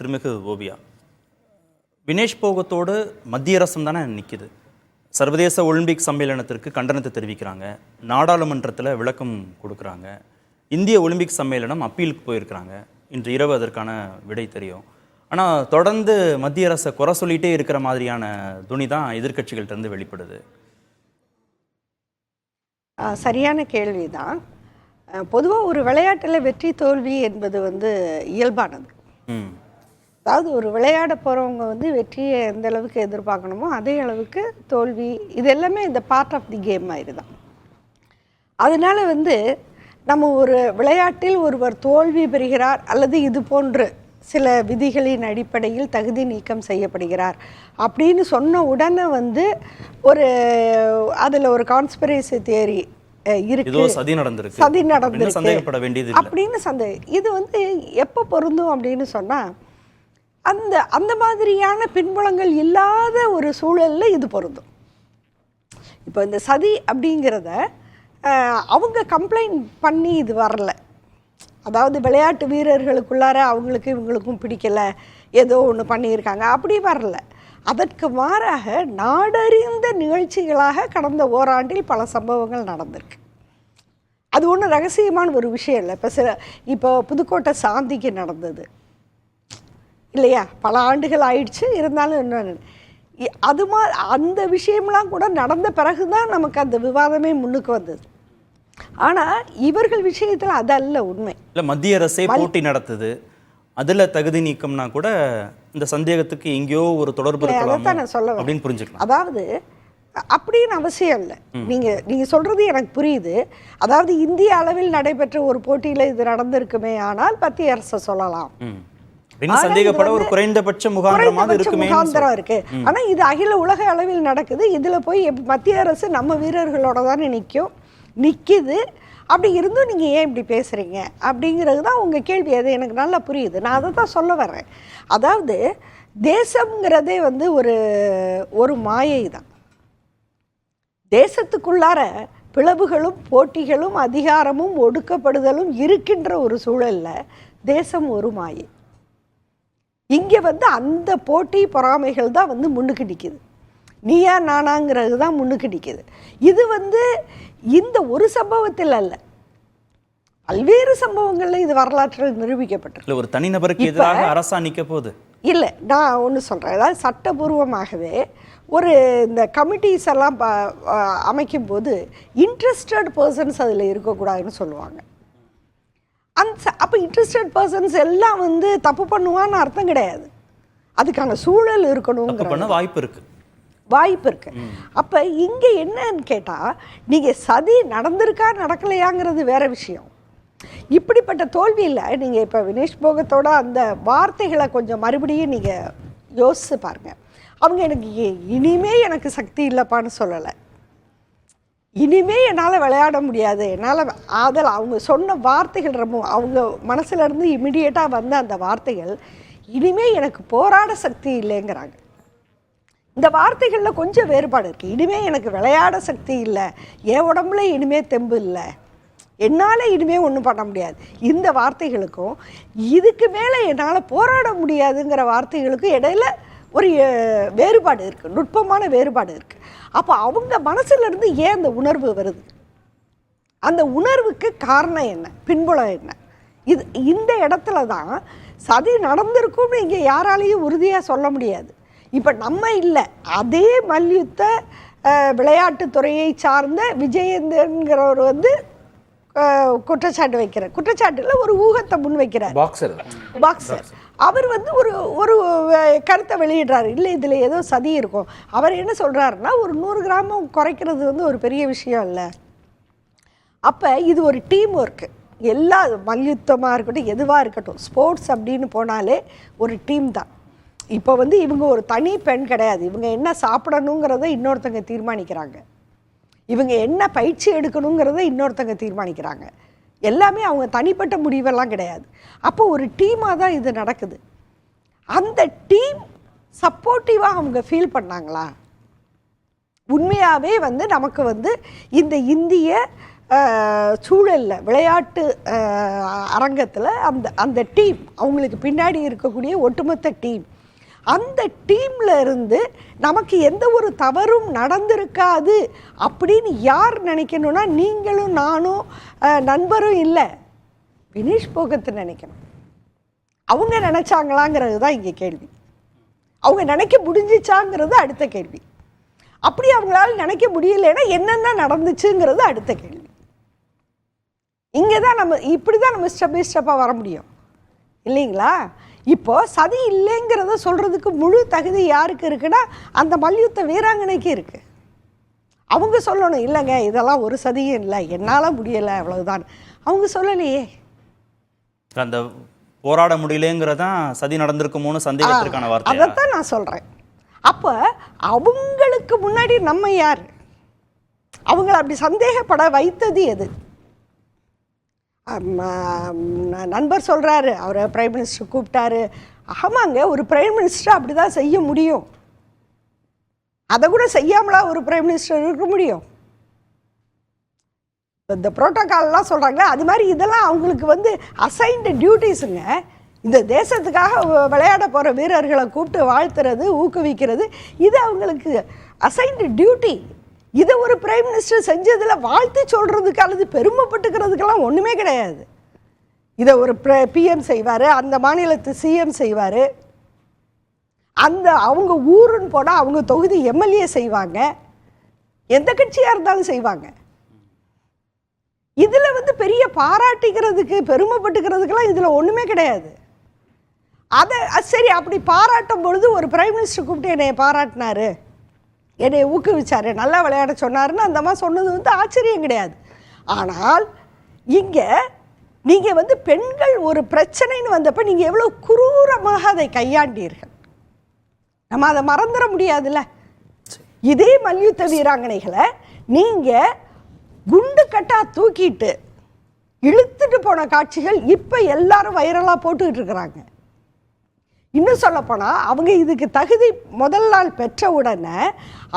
திருமிகு ஓவியா, வினேஷ் போகத்தோடு மத்திய அரசும் தானே நிற்கிது. சர்வதேச ஒலிம்பிக் சம்மேளனத்திற்கு கண்டனத்தை தெரிவிக்கிறாங்க, நாடாளுமன்றத்தில் விளக்கம் கொடுக்குறாங்க, இந்திய ஒலிம்பிக் சம்மேளனம் அப்பீலுக்கு போயிருக்கிறாங்க. இன்று இரவு அதற்கான விடை தெரியும். ஆனால் தொடர்ந்து மத்திய அரசை குறை சொல்லிகிட்டே இருக்கிற மாதிரியான துணி தான் எதிர்கட்சிகள்கிட்டருந்து வெளிப்படுது. சரியான கேள்வி தான். பொதுவாக ஒரு விளையாட்டில் வெற்றி தோல்வி என்பது இயல்பானது. அதாவது ஒரு விளையாட போகிறவங்க வெற்றியை எந்த அளவுக்கு எதிர்பார்க்கணுமோ அதே அளவுக்கு தோல்வி, இது எல்லாமே இந்த பார்ட் ஆஃப் தி கேம் மாதிரி தான். அதனால் நம்ம ஒரு விளையாட்டில் ஒருவர் தோல்வி பெறுகிறார் அல்லது இது போன்று சில விதிகளின் அடிப்படையில் தகுதி நீக்கம் செய்யப்படுகிறார் அப்படின்னு சொன்ன உடனே ஒரு அதில் ஒரு கான்ஸ்பிரசி தியரி இருக்கு, சதி நடந்திருக்கு அப்படின்னு இது எப்போ பொருந்தும் அப்படின்னு சொன்னால் அந்த மாதிரியான பின்புலங்கள் இல்லாத ஒரு சூழலில் இது பொருந்தும். இப்போ இந்த சதி அப்படிங்கிறத அவங்க கம்ப்ளைண்ட் பண்ணி இது வரல. அதாவது விளையாட்டு வீரர்களுக்குள்ளார அவங்களுக்கு இவங்களுக்கும் பிடிக்கலை, ஏதோ ஒன்று பண்ணியிருக்காங்க, அப்படி வரல. அதற்கு மாறாக நாடறிந்த நிகழ்ச்சிகளாக கடந்த ஓராண்டில் பல சம்பவங்கள் நடந்திருக்கு. அது ஒன்றும் ரகசியமான ஒரு விஷயம் இல்லை. இப்போ புதுக்கோட்டை சாந்திக்கு நடந்தது இல்லையா, பல ஆண்டுகள் ஆயிடுச்சு. இருந்தாலும் என்ன அது அந்த விஷயம்லாம் கூட நடந்த பிறகு தான் நமக்கு அந்த விவாதமே முன்னுக்கு வந்தது. ஆனால் இவர்கள் விஷயத்தில் அதல்ல உண்மை. இல்லை, மத்திய அரசே போட்டி நடத்துது, அதில் தகுதி நீக்கம்னா கூட இந்த சந்தேகத்துக்கு எங்கேயோ ஒரு தொடர்பு இருக்கலாம் அப்படின்னு புரிஞ்சுக்கலாம். அதாவது அப்படின்னு அவசியம் இல்லை. நீங்கள் சொல்கிறது எனக்கு புரியுது. அதாவது இந்திய அளவில் நடைபெற்ற ஒரு போட்டியில் இது நடந்திருக்குமே ஆனால் மத்திய அரசை சொல்லலாம், சந்தேகப்பட ஒரு குறைந்தபட்ச முகாந்திரம் இருக்கு. ஆனா இது அகில உலக அளவில் நடக்குது. இதுல போய் மத்திய அரசு நம்ம வீரர்களோட தானே நிக்குது. அப்படி இருந்தும் நீங்க ஏன் இப்படி பேசுறீங்க அப்படிங்கிறது தான் உங்க கேள்வி. அது எனக்கு நல்லா புரியுது. நான் அதை தான் சொல்ல வர்றேன். அதாவது தேசம்ங்கிறதே ஒரு மாயை தான். தேசத்துக்குள்ளார பிளவுகளும் போட்டிகளும் அதிகாரமும் ஒடுக்கப்படுதலும் இருக்கின்ற ஒரு சூழல்ல தேசம் ஒரு மாயை. இங்கே அந்த போட்டி பொறாமைகள் தான் முன்னுக்கு நிற்கிது. நீயா நானாங்கிறது தான் முன்னுக்கு நிற்கிது. இது இந்த ஒரு சம்பவத்தில் அல்ல, பல்வேறு சம்பவங்களில் இது வரலாற்றில் நிரூபிக்கப்பட்டது. ஒரு தனிநபருக்கு எதிராக அரசா நிற்க போகுது இல்லை. நான் ஒன்று சொல்கிறேன். அதாவது சட்டபூர்வமாகவே இந்த கமிட்டிஸ் எல்லாம் அமைக்கும் போது இன்ட்ரெஸ்டட் பர்சன்ஸ் அதில் இருக்கக்கூடாதுன்னு சொல்லுவாங்க. அப்போ இன்ட்ரெஸ்டட் பர்சன்ஸ் எல்லாம் தப்பு பண்ணுவான்னு அர்த்தம் கிடையாது. அதுக்கான சூழல் இருக்கணுங்கிற வாய்ப்பு இருக்கு. அப்போ இங்கே என்னன்னு கேட்டால், நீங்கள் சதி நடந்திருக்கா நடக்கலையாங்கிறது வேற விஷயம். இப்படிப்பட்ட தோல்வியில் நீங்கள் இப்போ வினேஷ் போகத்தோட அந்த வார்த்தைகளை கொஞ்சம் மறுபடியும் நீங்கள் யோசிச்சு பாருங்க. அவங்க எனக்கு சக்தி இல்லைப்பான்னு சொல்லலை, இனிமே என்னால் விளையாட முடியாது, என்னால் அதில் அவங்க சொன்ன வார்த்தைகள் ரொம்ப அவங்க மனசுலேருந்து இமிடியேட்டாக வந்த அந்த வார்த்தைகள் இனிமே எனக்கு போராட சக்தி இல்லைங்கிறாங்க. இந்த வார்த்தைகளில் கொஞ்சம் வேறுபாடு இருக்குது. இனிமே எனக்கு விளையாட சக்தி இல்லை, என் உடம்புல இனிமே தெம்பு இல்லை, என்னால் இனிமே ஒன்றும் பண்ண முடியாது, இந்த வார்த்தைகளுக்கும் இதுக்கு மேலே என்னால் போராட முடியாதுங்கிற வார்த்தைகளுக்கும் இடையில ஒரு வேறுபாடு இருக்குது, நுட்பமான வேறுபாடு இருக்குது. அப்போ அவங்க மனசுலேருந்து ஏன் அந்த உணர்வு வருது, அந்த உணர்வுக்கு காரணம் என்ன, பின்புலம் என்ன? இந்த இடத்துல தான் சதி நடந்திருக்கும்னு இங்கே யாராலையும் உறுதியாக சொல்ல முடியாது. இப்போ நம்ம இல்லை, அதே மல்யுத்த விளையாட்டுத்துறையை சார்ந்த விஜயேந்திரங்கிறவர் குற்றச்சாட்டில் ஒரு ஊகத்தை முன் வைக்கிறார். பாக்ஸர் அவர் ஒரு கருத்தை வெளியிடுறாரு, இல்லை இதில் ஏதோ சதி இருக்கும். அவர் என்ன சொல்கிறாருன்னா, ஒரு 100 கிராமம் குறைக்கிறது ஒரு பெரிய விஷயம் இல்லை. அப்போ இது ஒரு டீம் ஒர்க்கு. எல்லா மல்யுத்தமாக இருக்கட்டும், எதுவாக இருக்கட்டும், ஸ்போர்ட்ஸ் அப்படின்னு போனாலே ஒரு டீம் தான். இப்போ இவங்க ஒரு தனி பெண் கிடையாது. இவங்க என்ன சாப்பிடணுங்கிறத இன்னொருத்தங்க தீர்மானிக்கிறாங்க, இவங்க என்ன பயிற்சி எடுக்கணுங்கிறத இன்னொருத்தங்க தீர்மானிக்கிறாங்க. எல்லாமே அவங்க தனிப்பட்ட முடிவெல்லாம் கிடையாது. அப்போ ஒரு டீமாக தான் இது நடக்குது. அந்த டீம் சப்போர்ட்டிவாக அவங்க ஃபீல் பண்ணாங்களா? உண்மையாகவே நமக்கு இந்த இந்திய சூழலில் விளையாட்டு அரங்கத்தில் அந்த டீம், அவங்களுக்கு பின்னாடி இருக்கக்கூடிய ஒட்டுமொத்த டீம், அந்த டீமில் இருந்து நமக்கு எந்த ஒரு தவறும் நடந்திருக்காது அப்படின்னு யார் நினைக்கணும்னா, நீங்களும் நானும் நண்பரும் இல்லை, வினேஷ் போகத்தை நினைக்கணும். அவங்க நினச்சாங்களாங்கிறது தான் இங்கே கேள்வி. அவங்க நினைக்க முடிஞ்சிச்சாங்கிறது அடுத்த கேள்வி. அப்படி அவங்களால நினைக்க முடியலைன்னா என்னென்ன நடந்துச்சுங்கிறது அடுத்த கேள்வி. இங்கே தான் நம்ம இப்படி தான் நம்ம ஸ்டெப் பை ஸ்டெப்பாக வர முடியும் இல்லைங்களா? இப்போ சதி இல்லைங்கிறத சொல்கிறதுக்கு முழு தகுதி யாருக்கு இருக்குன்னா அந்த மல்யுத்த வீராங்கனைக்கு இருக்குது. அவங்க சொல்லணும், இல்லைங்க இதெல்லாம் ஒரு சதியும் இல்லை, என்னால் முடியலை, அவ்வளவுதான். அவங்க சொல்லலையே. அந்த போராட முடியலங்கிறதான் சதி நடந்திருக்குமோன்னு சந்தேகத்திற்கான வார்த்தை. அதைத்தான் நான் சொல்கிறேன். அப்போ அவங்களுக்கு முன்னாடி நம்ம யார்? அவங்கள அப்படி சந்தேகப்பட வைத்தது எது? நண்பர் சொல்கிறாரு, அவரை பிரைம் மினிஸ்டர் கூப்பிட்டாரு. ஆமாங்க, ஒரு பிரைம் மினிஸ்டர் அப்படி தான் செய்ய முடியும். அதை கூட செய்யாமலா ஒரு பிரைம் மினிஸ்டர் இருக்க முடியும்? இந்த புரோட்டோக்கால்லாம் சொல்கிறாங்களே, அது மாதிரி இதெல்லாம் அவங்களுக்கு அசைன்டு டியூட்டிஸுங்க. இந்த தேசத்துக்காக விளையாட போகிற வீரர்களை கூப்பிட்டு வாழ்த்துறது, ஊக்குவிக்கிறது, இது அவங்களுக்கு அசைன்டு டியூட்டி. இதை ஒரு பிரைம் மினிஸ்டர் செஞ்சதில் வாழ்த்து சொல்கிறதுக்கு அல்லது பெருமைப்பட்டுக்கிறதுக்கெல்லாம் ஒன்றுமே கிடையாது. இதை ஒரு பிஎம் செய்வார், அந்த மாநிலத்து சிஎம் செய்வார், அவங்க ஊருன்னு போனால் அவங்க தொகுதி எம்எல்ஏ செய்வாங்க, எந்த கட்சியாக இருந்தாலும் செய்வாங்க. இதில் பெரிய பாராட்டிக்கிறதுக்கு பெருமைப்பட்டுக்கிறதுக்கெல்லாம் இதில் ஒன்றுமே கிடையாது. அதை சரி, அப்படி பாராட்டும் பொழுது ஒரு பிரைம் மினிஸ்டர் கூப்பிட்டு என்னை பாராட்டினாரு, என்னை ஊக்குவிச்சார், நல்லா விளையாட சொன்னாருன்னு அந்த மாதிரி சொன்னது ஆச்சரியம் கிடையாது. ஆனால் இங்கே நீங்கள் பெண்கள் ஒரு பிரச்சனைன்னு வந்தப்போ நீங்கள் எவ்வளோ குரூரமாக அதை கையாண்டீர்கள், நம்ம அதை மறந்துட முடியாதுல்ல. இதே மல்யுத்த வீராங்கனைகளை நீங்கள் குண்டு கட்டாக தூக்கிட்டு இழுத்துட்டு போன காட்சிகள் இப்போ எல்லாரும் வைரலாக போட்டுக்கிட்டு இருக்கிறாங்க. இன்னும் சொல்லப்போனால் அவங்க இதுக்கு தகுதி முதல் நாள் பெற்ற உடனே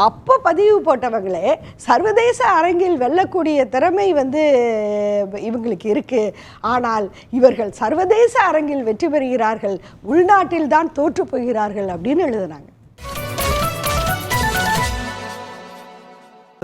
அப்போ பதிவு போட்டவங்களே சர்வதேச அரங்கில் வெல்லக்கூடிய திறமை இவங்களுக்கு இருக்குது, ஆனால் இவர்கள் சர்வதேச அரங்கில் வெற்றி பெறுகிறார்கள், உள்நாட்டில் தான் தோற்று போகிறார்கள் அப்படின்னு எழுதுனாங்க.